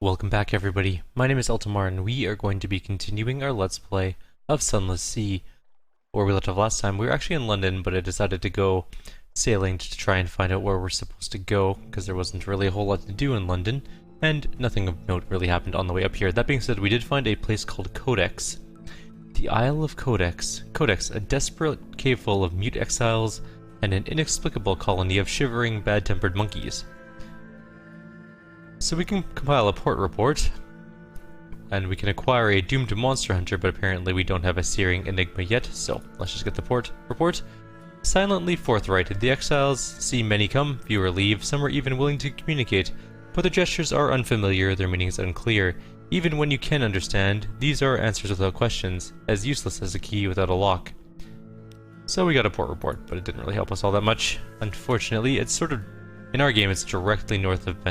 Welcome back everybody, my name is Eltimar and we are going to be continuing our Let's Play of Sunless Sea. Where we left off last time, we were actually in London, but I decided to go sailing to try and find out where we're supposed to go, because there wasn't really a whole lot to do in London, and nothing of note really happened on the way up here. That being said, we did find a place called Codex. The Isle of Codex. Codex, a desperate cave full of mute exiles and an inexplicable colony of shivering, bad-tempered monkeys. So we can compile a port report, and we can acquire a doomed monster hunter, but apparently we don't have a searing enigma yet, so let's just get the port report. Silently forthright, the exiles see many come, fewer leave, some are even willing to communicate, but their gestures are unfamiliar, their meanings unclear. Even when you can understand, these are answers without questions, as useless as a key without a lock. So we got a port report, but it didn't really help us all that much. Unfortunately, it's sort of, in our game, it's directly north of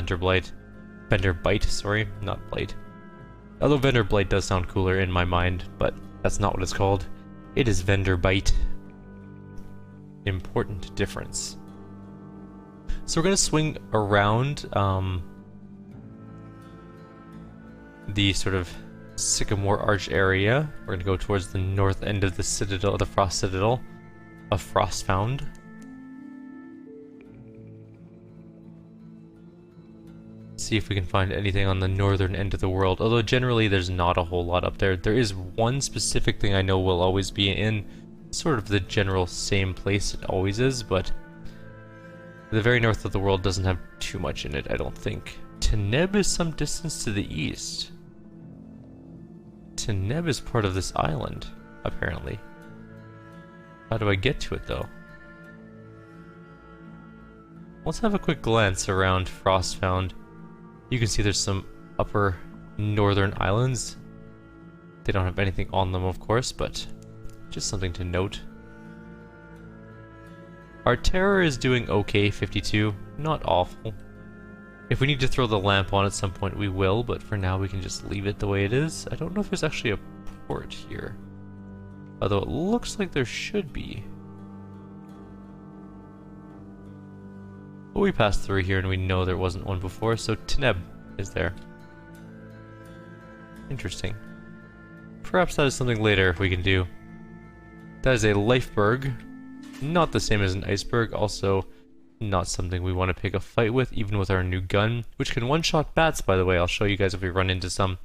Venderbite, sorry, not Blight. Although Venderblight does sound cooler in my mind, but that's not what it's called. It is Venderbite. Important difference. So we're going to swing around the sort of Sycamore Arch area. We're going to go towards the north end of the Citadel, the Frost Citadel of Frostfound. See if we can find anything on the northern end of the world, although generally there's not a whole lot up there. There is one specific thing I know will always be in sort of the general same place it always is, but the very north of the world doesn't have too much in it, I don't think. Teneb is some distance to the east. Teneb is part of this island, apparently. How do I get to it, though? Let's have a quick glance around Frostfound. You can see there's some upper northern islands. They don't have anything on them, of course, but just something to note. Our terror is doing okay, 52. Not awful. If we need to throw the lamp on at some point, we will, but for now we can just leave it the way it is. I don't know if there's actually a port here, although it looks like there should be. But we passed through here and we know there wasn't one before, so Teneb is there. Interesting. Perhaps that is something later we can do. That is a Lifeberg. Not the same as an iceberg, also not something we want to pick a fight with, even with our new gun, which can one-shot bats, by the way. I'll show you guys if we run into some.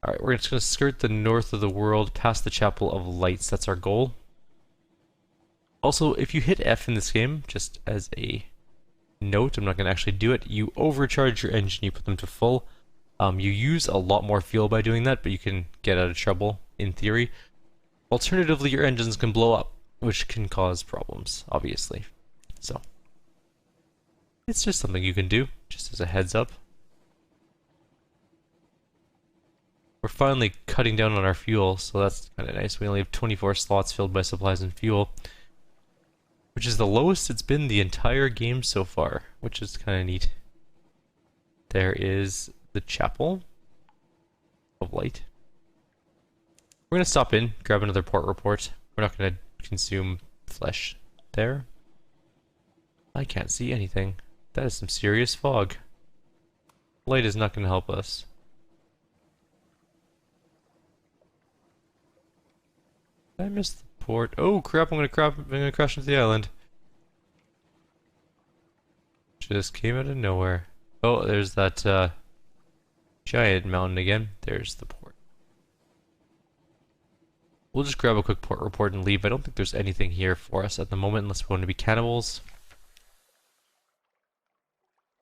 Alright, we're just going to skirt the north of the world, past the Chapel of Lights. That's our goal. Also, if you hit F in this game, just as a note, I'm not going to actually do it, you overcharge your engine, you put them to full. You use a lot more fuel by doing that, but you can get out of trouble, in theory. Alternatively, your engines can blow up, which can cause problems, obviously. So, it's just something you can do, just as a heads up. We're finally cutting down on our fuel, so that's kind of nice. We only have 24 slots filled by supplies and fuel, which is the lowest it's been the entire game so far, which is kind of neat. There is the Chapel of Light. We're going to stop in, grab another port report. We're not going to consume flesh there. I can't see anything. That is some serious fog. Light is not going to help us. Did I miss the port? Oh crap, I'm gonna crash into the island. Just came out of nowhere. Oh, there's that giant mountain again. There's the port. We'll just grab a quick port report and leave. I don't think there's anything here for us at the moment unless we want to be cannibals.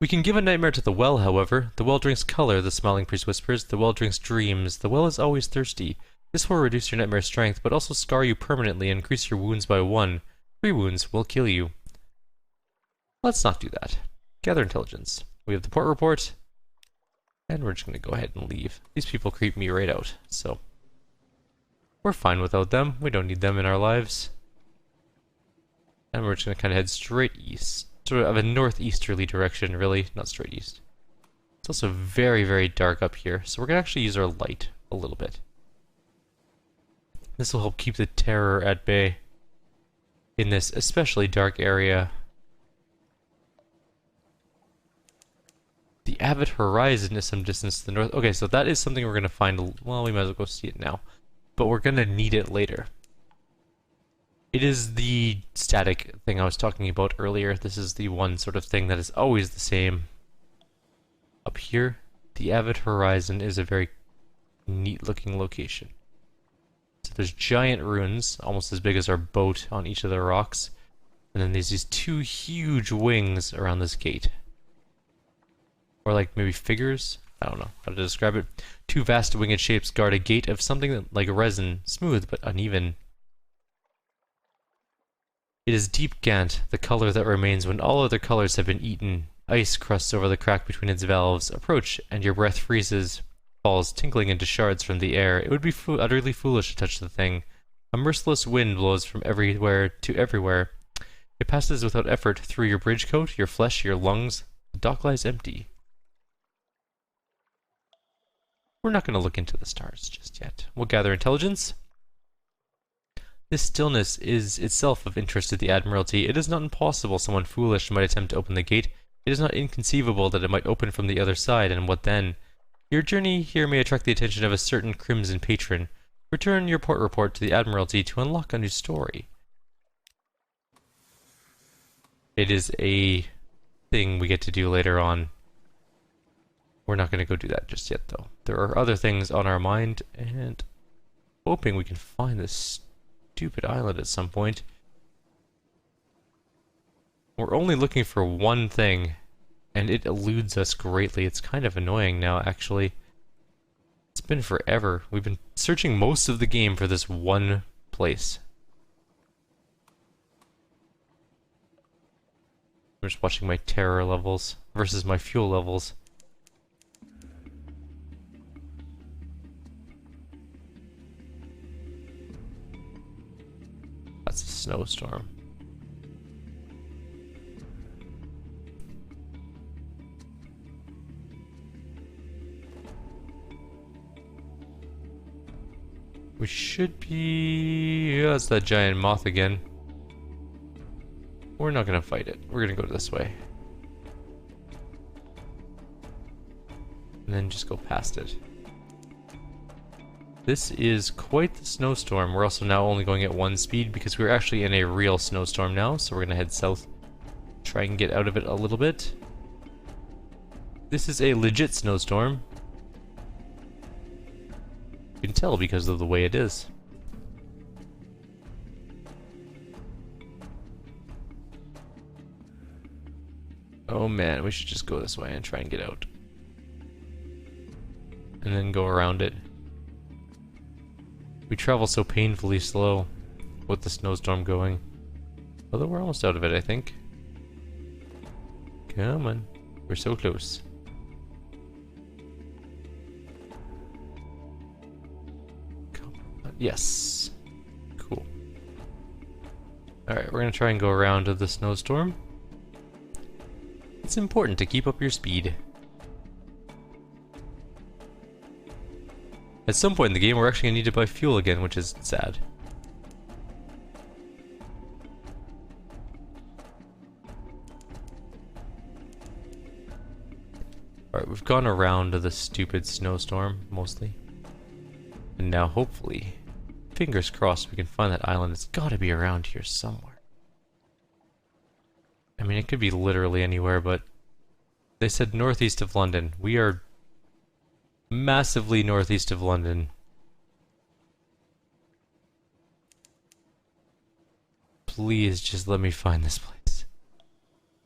We can give a nightmare to the well, however. The well drinks color, the smiling priest whispers. The well drinks dreams. The well is always thirsty. This will reduce your nightmare strength, but also scar you permanently and increase your wounds by 1. 3 wounds will kill you. Let's not do that. Gather intelligence. We have the port report, and we're just going to go ahead and leave. These people creep me right out, so we're fine without them. We don't need them in our lives. And we're just going to kind of head straight east. Sort of a northeasterly direction, really, not straight east. It's also very, very dark up here, so we're going to actually use our light a little bit. This will help keep the terror at bay in this especially dark area. The avid horizon is some distance to the north. Okay, so that is something we're going to find. Well, we might as well go see it now. But we're going to need it later. It is the static thing I was talking about earlier. This is the one sort of thing that is always the same. Up here, the avid horizon is a very neat looking location. So there's giant ruins, almost as big as our boat on each of the rocks. And then there's these two huge wings around this gate. Or like maybe figures? I don't know how to describe it. Two vast winged shapes guard a gate of something that, like resin, smooth but uneven. It is deep Gant, the color that remains when all other colors have been eaten. Ice crusts over the crack between its valves. Approach, and your breath freezes, falls tinkling into shards from the air. It would be utterly foolish to touch the thing. A merciless wind blows from everywhere to everywhere. It passes without effort through your bridge coat, your flesh, your lungs. The dock lies empty. We're not going to look into the stars just yet. We'll gather intelligence. This stillness is itself of interest to the Admiralty. It is not impossible someone foolish might attempt to open the gate. It is not inconceivable that it might open from the other side, and what then? Your journey here may attract the attention of a certain crimson patron. Return your port report to the Admiralty to unlock a new story. It is a thing we get to do later on. We're not going to go do that just yet, though. There are other things on our mind, and hoping we can find this stupid island at some point. We're only looking for one thing, and it eludes us greatly. It's kind of annoying now, actually. It's been forever. We've been searching most of the game for this one place. I'm just watching my terror levels versus my fuel levels. That's a snowstorm. We should be... Yeah, that's that giant moth again. We're not gonna fight it. We're gonna go this way. And then just go past it. This is quite the snowstorm. We're also now only going at 1 speed because we're actually in a real snowstorm now, so we're gonna head south. Try and get out of it a little bit. This is a legit snowstorm. You can tell because of the way it is. Oh man, we should just go this way and try and get out. And then go around it. We travel so painfully slow with the snowstorm going. Although we're almost out of it, I think. Come on. We're so close. Come on. Yes. Cool. Alright, we're gonna try and go around to the snowstorm. It's important to keep up your speed. At some point in the game, we're actually going to need to buy fuel again, which is sad. Alright, we've gone around to the stupid snowstorm, mostly. And now, hopefully, fingers crossed, we can find that island. It's got to be around here somewhere. I mean, it could be literally anywhere, but they said northeast of London. We are massively northeast of London. Please just let me find this place.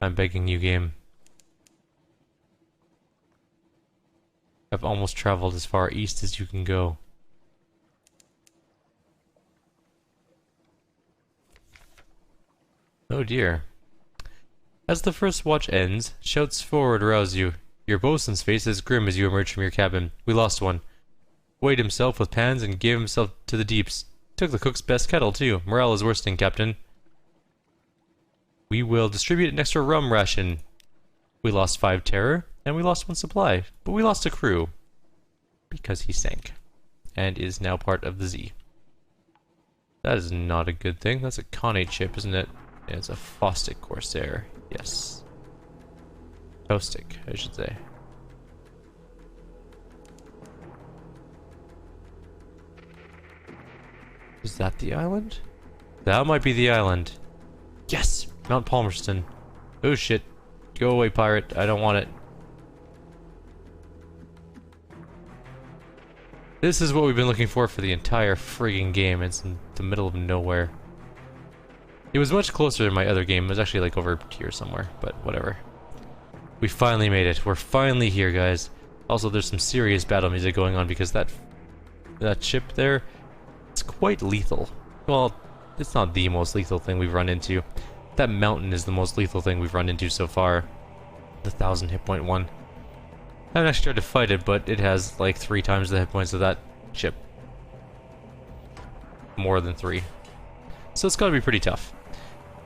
I'm begging you, game. I've almost traveled as far east as you can go. Oh dear. As the first watch ends, shouts forward rouse you. Your bosun's face is grim as you emerge from your cabin. We lost one. Weighed himself with pans and gave himself to the deeps. Took the cook's best kettle, too. Morale is worsening, Captain. We will distribute an extra rum ration. We lost 5 terror, and we lost 1 supply. But we lost a crew. Because he sank. And is now part of the Z. That is not a good thing. That's a Khanate ship, isn't it? Yeah, it's a Fostic Corsair. Yes. Caustic, I should say. Is that the island? That might be the island. Yes! Mount Palmerston. Oh shit. Go away, pirate. I don't want it. This is what we've been looking for the entire frigging game. It's in the middle of nowhere. It was much closer than my other game. It was actually like over here somewhere, but whatever. We finally made it. We're finally here, guys. Also, there's some serious battle music going on because that ship there, it's quite lethal. Well, it's not the most lethal thing we've run into. That mountain is the most lethal thing we've run into so far. The 1,000 hit point one. I haven't actually tried to fight it, but it has like 3 times the hit points of that ship. More than 3. So it's gotta be pretty tough.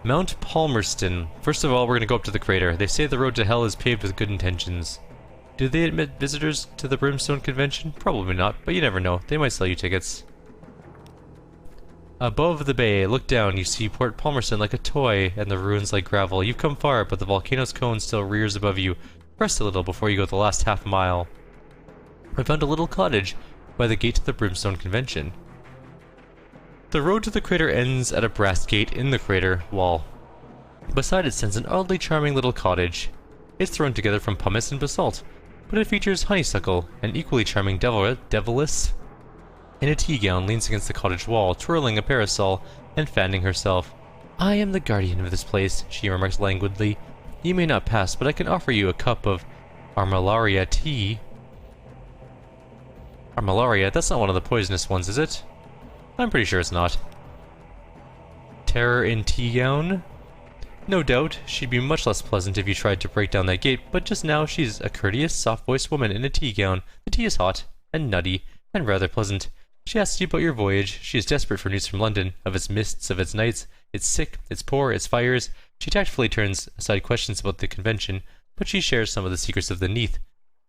Mount Palmerston. First of all, we're gonna go up to the crater. They say the road to hell is paved with good intentions. Do they admit visitors to the Brimstone Convention? Probably not, but you never know. They might sell you tickets. Above the bay, look down, you see Port Palmerston like a toy, and the ruins like gravel. You've come far, but the volcano's cone still rears above you. Rest a little before you go the last half mile. I found a little cottage by the gate to the Brimstone Convention. The road to the crater ends at a brass gate in the crater wall. Beside it stands an oddly charming little cottage. It's thrown together from pumice and basalt, but it features honeysuckle, an equally charming deviless in a tea gown leans against the cottage wall, twirling a parasol and fanning herself. I am the guardian of this place, she remarks languidly. You may not pass, but I can offer you a cup of Armillaria tea. Armillaria? That's not one of the poisonous ones, is it? I'm pretty sure it's not. Terror in tea gown? No doubt, she'd be much less pleasant if you tried to break down that gate, but just now she's a courteous, soft-voiced woman in a tea gown. The tea is hot, and nutty, and rather pleasant. She asks you about your voyage. She is desperate for news from London, of its mists, of its nights, its sick, its poor, its fires. She tactfully turns aside questions about the convention, but she shares some of the secrets of the Neath.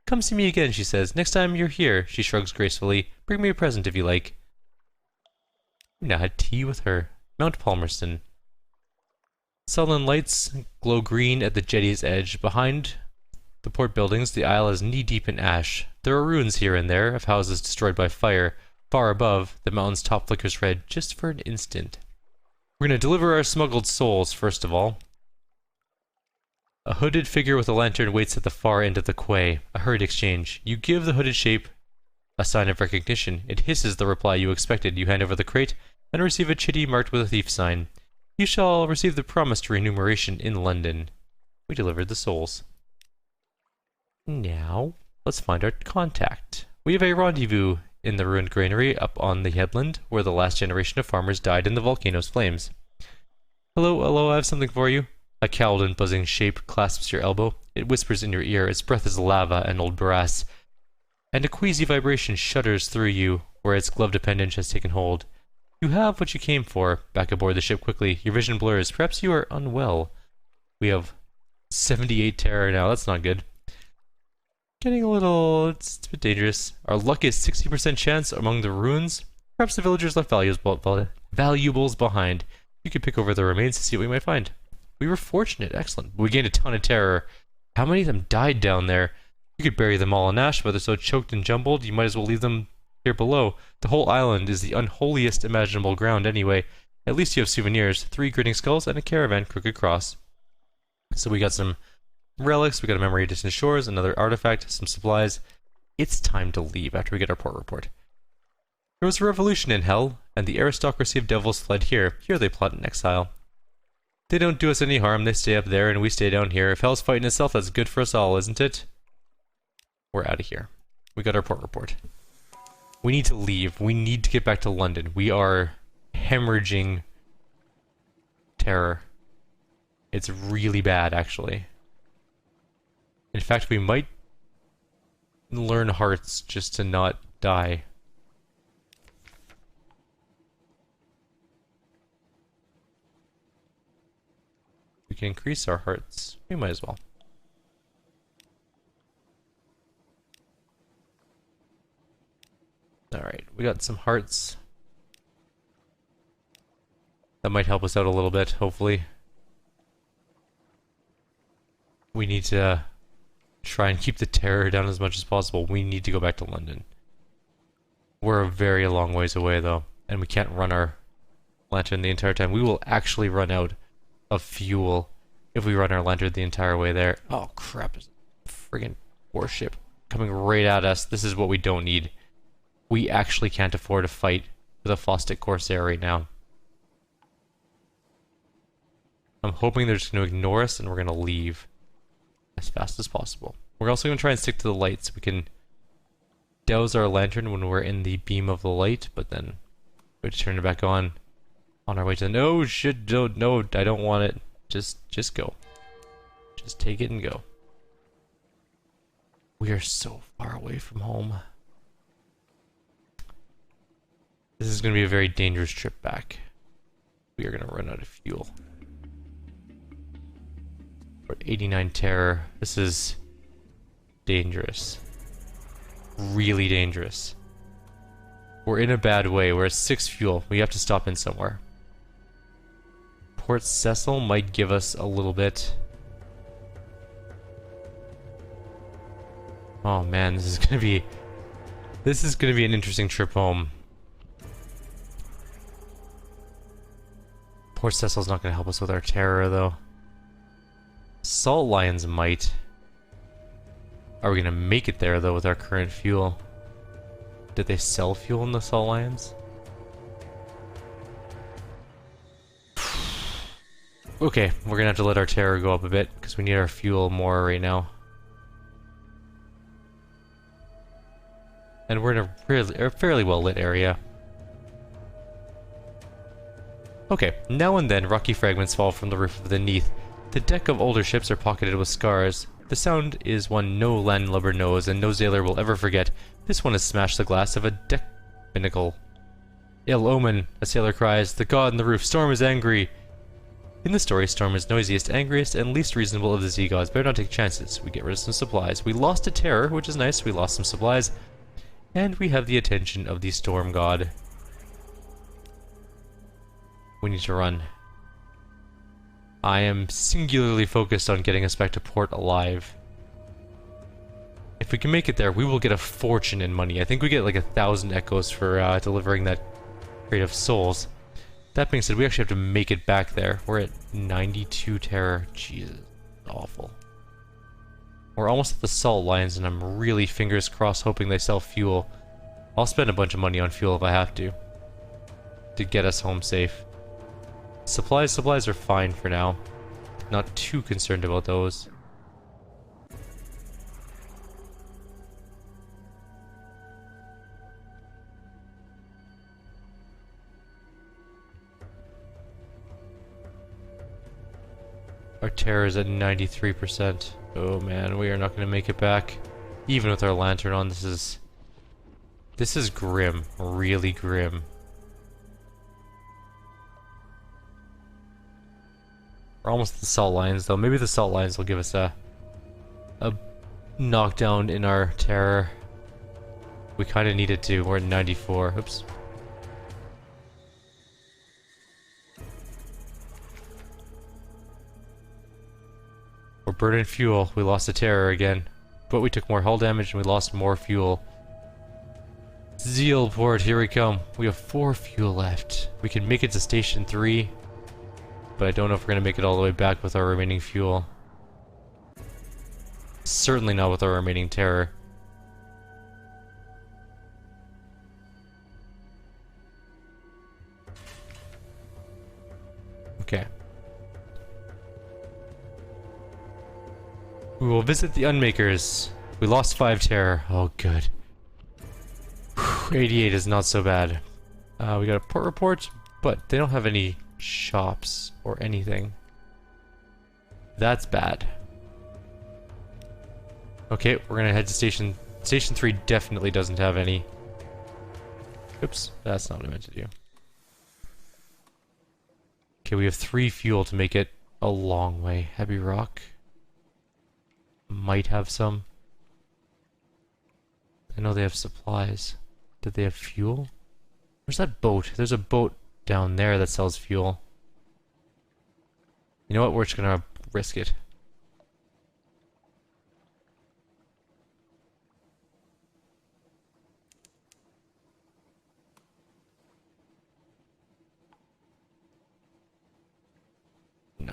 Come see me again, she says. Next time you're here, she shrugs gracefully. Bring me a present if you like. We now had tea with her. Mount Palmerston. Sullen lights glow green at the jetty's edge. Behind the port buildings, the isle is knee-deep in ash. There are ruins here and there of houses destroyed by fire. Far above, the mountain's top flickers red just for an instant. We're going to deliver our smuggled souls, first of all. A hooded figure with a lantern waits at the far end of the quay. A hurried exchange. You give the hooded shape a sign of recognition. It hisses the reply you expected. You hand over the crate and receive a chitty marked with a thief sign. You shall receive the promised remuneration in London. We delivered the souls. Now, let's find our contact. We have a rendezvous in the ruined granary up on the headland, where the last generation of farmers died in the volcano's flames. Hello, I have something for you. A cowled and buzzing shape clasps your elbow. It whispers in your ear. Its breath is lava and old brass, and a queasy vibration shudders through you where its gloved appendage has taken hold. You have what you came for. Back aboard the ship quickly. Your vision blurs. Perhaps you are unwell. We have 78 terror now. That's not good. Getting a little... it's a bit dangerous. Our luck is 60% chance among the ruins. Perhaps the villagers left valuables behind. You could pick over the remains to see what we might find. We were fortunate. Excellent. We gained a ton of terror. How many of them died down there? You could bury them all in ash, but they're so choked and jumbled, you might as well leave them here below. The whole island is the unholiest imaginable ground anyway. At least you have souvenirs. 3 grinning skulls and a caravan crooked cross. So we got some relics, we got a memory of distant shores, another artifact, some supplies. It's time to leave after we get our port report. There was a revolution in Hell, and the aristocracy of devils fled here. Here they plot in exile. They don't do us any harm, they stay up there and we stay down here. If Hell's fighting itself, that's good for us all, isn't it? We're out of here. We got our port report. We need to leave. We need to get back to London. We are hemorrhaging terror. It's really bad, actually. In fact, we might learn hearts just to not die. We can increase our hearts. We might as well. Alright, we got some hearts. That might help us out a little bit, hopefully. We need to try and keep the terror down as much as possible. We need to go back to London. We're a very long ways away, though, and we can't run our lantern the entire time. We will actually run out of fuel if we run our lantern the entire way there. Oh crap, there's a friggin' warship coming right at us. This is what we don't need. We actually can't afford to fight with a Fostic Corsair right now. I'm hoping they're just going to ignore us and we're going to leave as fast as possible. We're also going to try and stick to the light so we can douse our lantern when we're in the beam of the light, but then we have to turn it back on our way to the... No, shit, no, I don't want it. Just go. Just take it and go. We are so far away from home. This is going to be a very dangerous trip back. We are going to run out of fuel. We're at 89 terror. This is dangerous. Really dangerous. We're in a bad way. We're at 6 fuel. We have to stop in somewhere. Port Cecil might give us a little bit. Oh man, this is gonna be an interesting trip home. Port Cecil's not gonna help us with our terror though. Salt Lions might. Are we gonna make it there though with our current fuel? Did they sell fuel in the Salt Lions? Okay, we're gonna have to let our terror go up a bit because we need our fuel more right now. And we're in a fairly well lit area. Okay, now and then rocky fragments fall from the roof of the Neath. The deck of older ships are pocketed with scars. The sound is one no landlubber knows and no sailor will ever forget. This one has smashed the glass of a deck binnacle. Ill omen, a sailor cries. The god in the roof, Storm is angry. In the story, Storm is noisiest, angriest, and least reasonable of the sea gods. Better not take chances. We get rid of some supplies. We lost a terror, which is nice. We lost some supplies. And we have the attention of the Storm god. We need to run. I am singularly focused on getting us back to port alive. If we can make it there, we will get a fortune in money. I think we get like 1,000 echoes for delivering that crate of souls. That being said, we actually have to make it back there. We're at 92 terror. Jesus, awful. We're almost at the Salt Lions, and I'm really fingers crossed hoping they sell fuel. I'll spend a bunch of money on fuel if I have to get us home safe. Supplies are fine for now. Not too concerned about those. Our terror is at 93%. Oh man, we are not going to make it back. Even with our lantern on, this is grim. Really grim. We're almost at the Salt Lions though. Maybe the Salt Lions will give us a knockdown in our terror. We kind of need it to. We're at 94. Oops. We're burning fuel. We lost the terror again. But we took more hull damage and we lost more fuel. Zealport, here we come. We have 4 fuel left. We can make it to Station 3. But I don't know if we're going to make it all the way back with our remaining fuel. Certainly not with our remaining terror. Okay. We will visit the Unmakers. We lost 5 terror. Oh, good. 88 is not so bad. We got a port report, but they don't have any shops or anything. That's bad. Okay, we're gonna head to Station 3 definitely doesn't have any. Oops, that's not what I meant to do. Okay, we have 3 fuel to make it a long way. Heavy rock. Might have some. I know they have supplies. Did they have fuel? Where's that boat? There's a boat down there that sells fuel. You know what? We're just gonna risk it.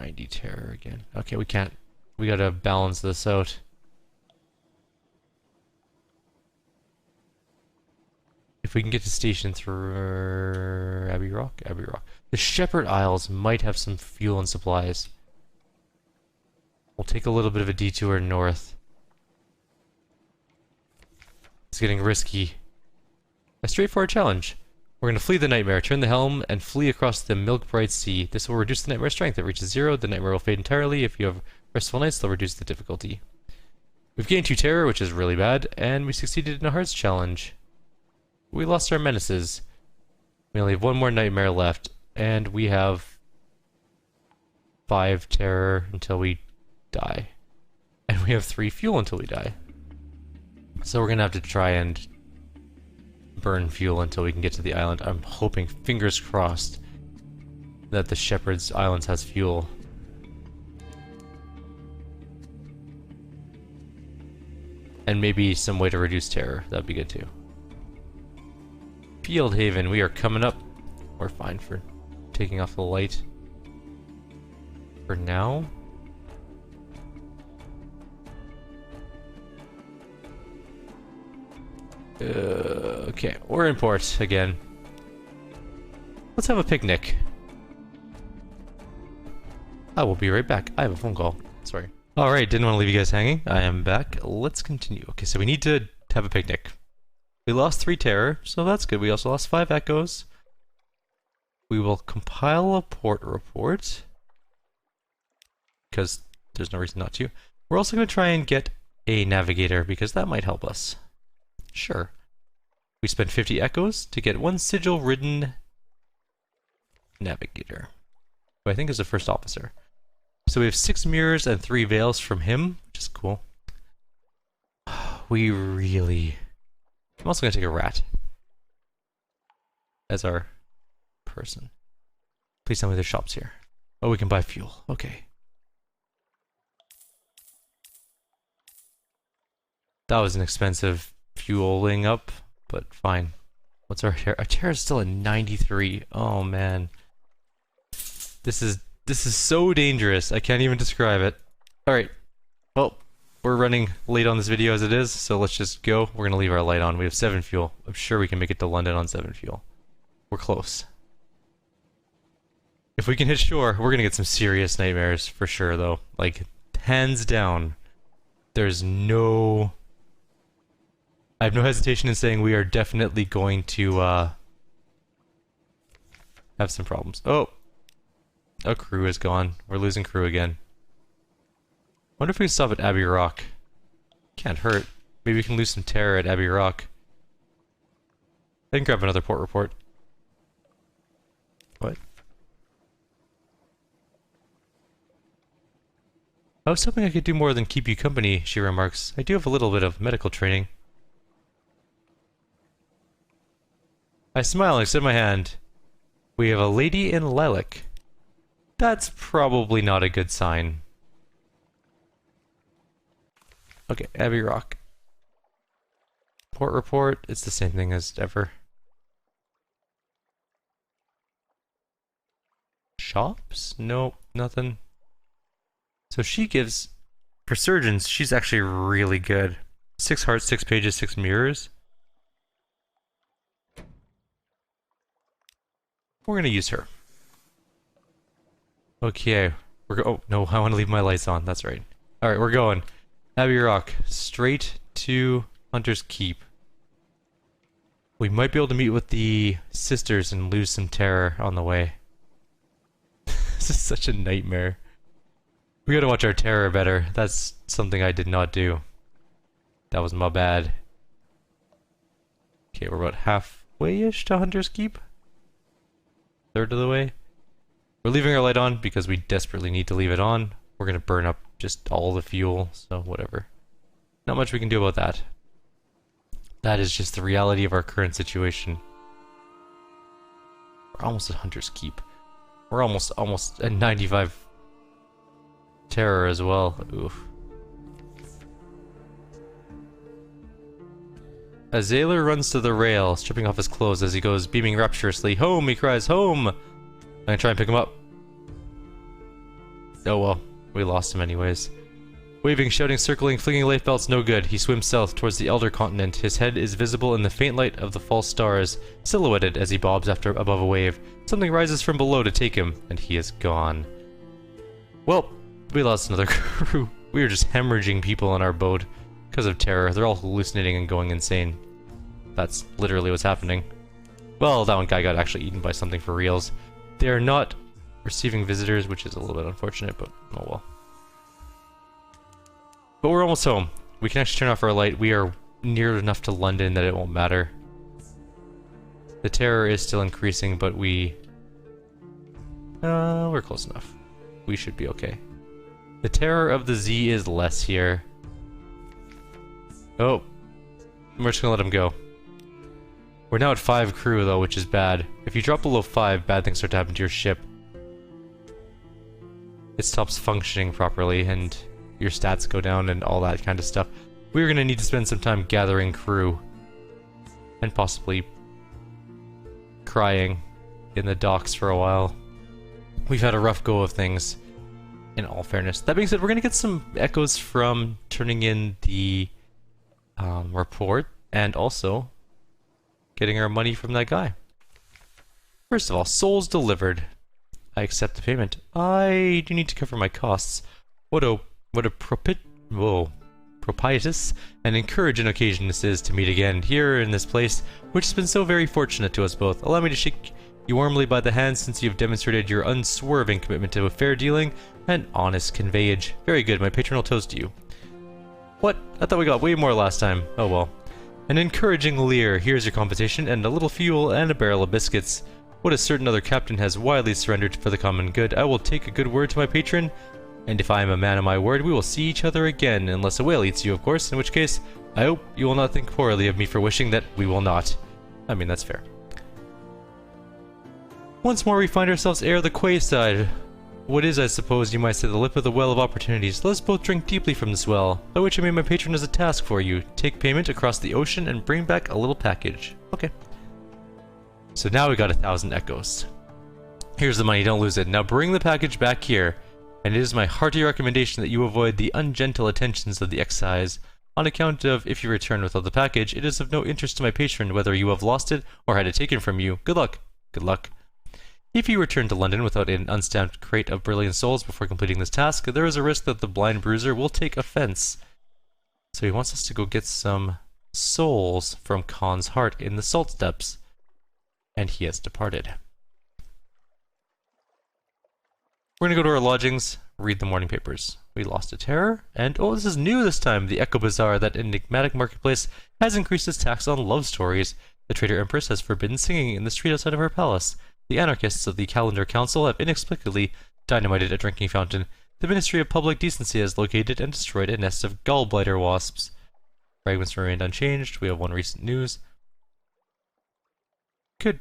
90 terror again. Okay, we can't. We gotta balance this out. If we can get to station through Abbey Rock. The Shepherd Isles might have some fuel and supplies. We'll take a little bit of a detour north. It's getting risky. A straightforward challenge. We're going to flee the nightmare, turn the helm, and flee across the milk-bright sea. This will reduce the nightmare's strength. If it reaches 0, the nightmare will fade entirely. If you have restful nights, they'll reduce the difficulty. We've gained 2 terror, which is really bad, and we succeeded in a hearts challenge. We lost our menaces. We only have 1 more nightmare left, and we have 5 terror until we die. And we have 3 fuel until we die. So we're going to have to try and burn fuel until we can get to the island. I'm hoping, fingers crossed, that the Shepherd's Islands has fuel. And maybe some way to reduce terror. That'd be good too. Field Haven, we are coming up. We're fine for taking off the light. For now. Okay, we're in port again. Let's have a picnic. I will be right back. I have a phone call. Sorry. Alright, didn't want to leave you guys hanging. I am back. Let's continue. Okay, so we need to have a picnic. We lost 3 terror, so that's good. We also lost 5 echoes. We will compile a port report. Because there's no reason not to. We're also going to try and get a navigator, because that might help us. Sure. We spent 50 echoes to get 1 sigil-ridden navigator, who I think is the first officer. So we have 6 mirrors and 3 veils from him, which is cool. We really... I'm also going to take a rat as our person. Please tell me there's shops here. Oh, we can buy fuel. Okay. That was an expensive fueling up, but fine. What's our terror? Our terror is still at 93. Oh man. This is so dangerous. I can't even describe it. Alright. Well, we're running late on this video as it is, so let's just go. We're gonna leave our light on. We have 7 fuel. I'm sure we can make it to London on 7 fuel. We're close. If we can hit shore, we're gonna get some serious nightmares for sure though. Like, hands down. There's no... I have no hesitation in saying we are definitely going to have some problems. Oh! Our crew is gone. We're losing crew again. Wonder if we can stop at Abbey Rock. Can't hurt. Maybe we can lose some terror at Abbey Rock. I can grab another port report. What? I was hoping I could do more than keep you company, she remarks. I do have a little bit of medical training. I smile and extend my hand. We have a lady in lilac. That's probably not a good sign. Okay, Abbey Rock. Port report, it's the same thing as ever. Shops? Nope, nothing. So she gives... For surgeons, she's actually really good. 6 hearts, 6 pages, 6 mirrors. We're gonna use her. Okay, oh no, I want to leave my lights on, that's right. Alright, we're going. Abbey Rock, straight to Hunter's Keep. We might be able to meet with the sisters and lose some terror on the way. This is such a nightmare. We gotta watch our terror better. That's something I did not do. That was my bad. Okay, we're about halfway-ish to Hunter's Keep. Third of the way. We're leaving our light on because we desperately need to leave it on. We're gonna burn up just all the fuel, so whatever. Not much we can do about that. That is just the reality of our current situation. We're almost at Hunter's Keep. We're almost at 95 terror as well. Oof. A sailor runs to the rail, stripping off his clothes as he goes, beaming rapturously. Home, he cries, home! I'm gonna try and pick him up. Oh well, we lost him anyways. Waving, shouting, circling, flinging life belts, no good. He swims south towards the Elder Continent. His head is visible in the faint light of the false stars, silhouetted as he bobs above a wave. Something rises from below to take him, and he is gone. Well, we lost another crew. We were just hemorrhaging people on our boat because of terror. They're all hallucinating and going insane. That's literally what's happening. Well, that one guy got actually eaten by something for reals. They are not receiving visitors, which is a little bit unfortunate, but oh well. But we're almost home. We can actually turn off our light. We are near enough to London that it won't matter. The terror is still increasing, but we're close enough. We should be okay. The terror of the Z is less here. Oh, we're just gonna let him go. We're now at 5 crew though, which is bad. If you drop below 5, bad things start to happen to your ship. It stops functioning properly and your stats go down and all that kind of stuff. We're gonna need to spend some time gathering crew. And possibly crying in the docks for a while. We've had a rough go of things, in all fairness. That being said, we're gonna get some echoes from turning in the report, and also getting our money from that guy. First of all, souls delivered. I accept the payment. I do need to cover my costs. What a propitious and encouraging occasion this is to meet again here in this place, which has been so very fortunate to us both. Allow me to shake you warmly by the hand, since you have demonstrated your unswerving commitment to a fair dealing and honest conveyage. Very good, my patron will toast to you. What? I thought we got way more last time. Oh well. An encouraging leer. Here's your compensation, and a little fuel, and a barrel of biscuits. What a certain other captain has widely surrendered for the common good. I will take a good word to my patron, and if I am a man of my word, we will see each other again, unless a whale eats you, of course, in which case, I hope you will not think poorly of me for wishing that we will not. I mean, that's fair. Once more we find ourselves ere the quayside. What is, I suppose you might say, the lip of the well of opportunities. Let us both drink deeply from this well, by which I mean my patron has a task for you. Take payment across the ocean and bring back a little package. Okay. So now we got 1,000 echoes. Here's the money, don't lose it. Now bring the package back here, and it is my hearty recommendation that you avoid the ungentle attentions of the excise. On account of, if you return without the package, it is of no interest to my patron whether you have lost it or had it taken from you. Good luck. Good luck. If you return to London without an unstamped crate of brilliant souls before completing this task, there is a risk that the blind bruiser will take offense. So he wants us to go get some souls from Khan's heart in the salt steppes. And he has departed. We're gonna go to our lodgings, read the morning papers. We lost a terror, and oh, this is new this time. The Echo Bazaar, that enigmatic marketplace, has increased its tax on love stories. The traitor empress has forbidden singing in the street outside of her palace. The anarchists of the Calendar Council have inexplicably dynamited a drinking fountain. The Ministry of Public Decency has located and destroyed a nest of gallbladder wasps. Fragments remained unchanged. We have one recent news. Could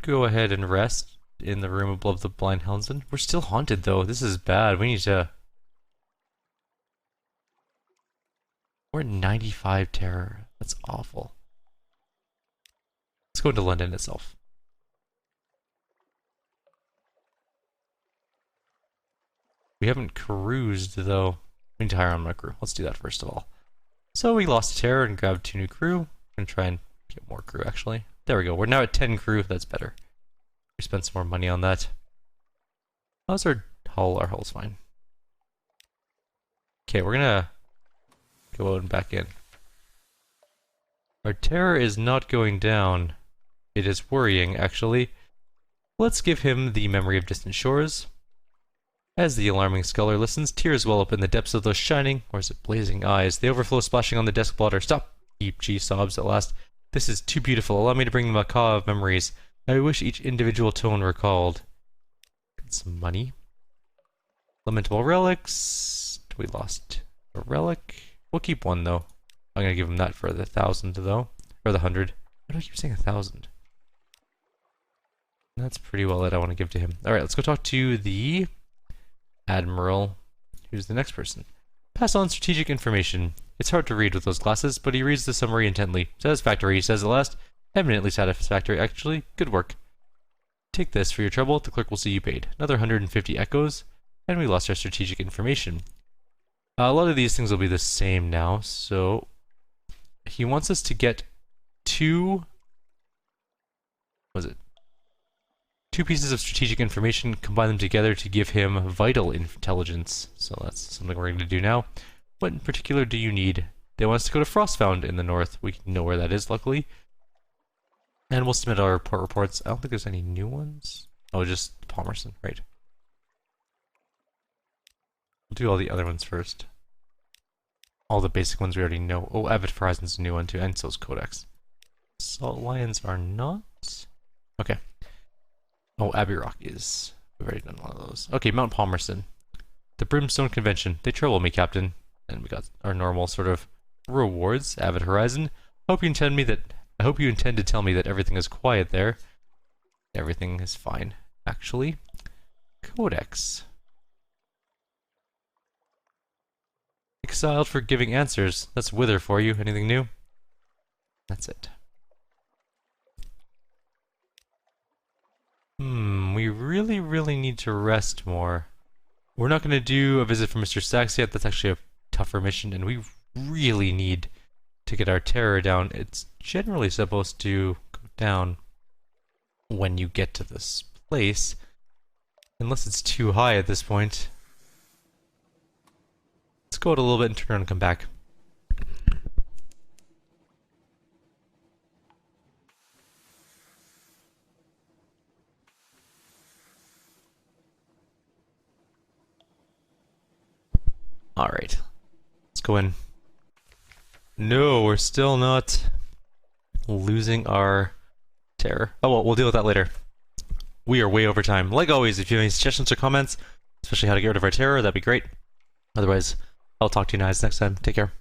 go ahead and rest in the room above the blind helmsman. We're still haunted though. This is bad. We need to... We're at 95 terror. That's awful. Let's go into London itself. We haven't cruised though. We need to hire on my crew. Let's do that first of all. So we lost a terror and grabbed 2 new crew. I'm gonna try and get more crew actually. There we go. We're now at 10 crew. That's better. We spent some more money on that. How's our hull? Our hull's fine. Okay, we're gonna go out and back in. Our terror is not going down. It is worrying, actually. Let's give him the memory of distant shores. As the alarming scholar listens, tears well up in the depths of those shining, or is it blazing eyes. They overflow, splashing on the desk blotter. Stop! She sobs at last. This is too beautiful. Allow me to bring the macaw of memories. I wish each individual tone recalled. Get some money. Lamentable relics. We lost a relic. We'll keep one though. I'm gonna give him that for the 1,000 though. Or the 100. Why do I keep saying 1,000? That's pretty well it I want to give to him. Alright, let's go talk to the Admiral. Who's the next person? Pass on strategic information. It's hard to read with those glasses, but he reads the summary intently. Satisfactory, he says at last. Eminently satisfactory, actually. Good work. Take this for your trouble. The clerk will see you paid. Another 150 echoes. and we lost our strategic information. A lot of these things will be the same now, so he wants us to get two pieces of strategic information, combine them together to give him vital intelligence. So that's something we're going to do now. What in particular do you need? They want us to go to Frostfound in the north. We know where that is, luckily. And we'll submit our port reports. I don't think there's any new ones. Oh, just Palmerston, right. We'll do all the other ones first. All the basic ones we already know. Oh, Abbott Horizon's a new one too, and so's Codex. Salt Lions are not. Okay. Oh, Abbey Rock is. We've already done one of those. Okay, Mount Palmerston. The Brimstone Convention. They trouble me, Captain. And we got our normal sort of rewards. Abbott Horizon. I hope you intend to tell me that everything is quiet there. Everything is fine, actually. Codex. Exiled for giving answers. That's Wither for you. Anything new? That's it. We really need to rest more. We're not going to do a visit for Mr. Sachs yet. That's actually a tougher mission, and we really need to get our terror down. It's generally supposed to go down when you get to this place, unless it's too high at this point. Let's go out a little bit and turn around and come back. Alright. Let's go in. No, we're still not losing our terror. Oh well, we'll deal with that later. We are way over time. Like always, if you have any suggestions or comments, especially how to get rid of our terror, that'd be great. Otherwise, I'll talk to you guys next time. Take care.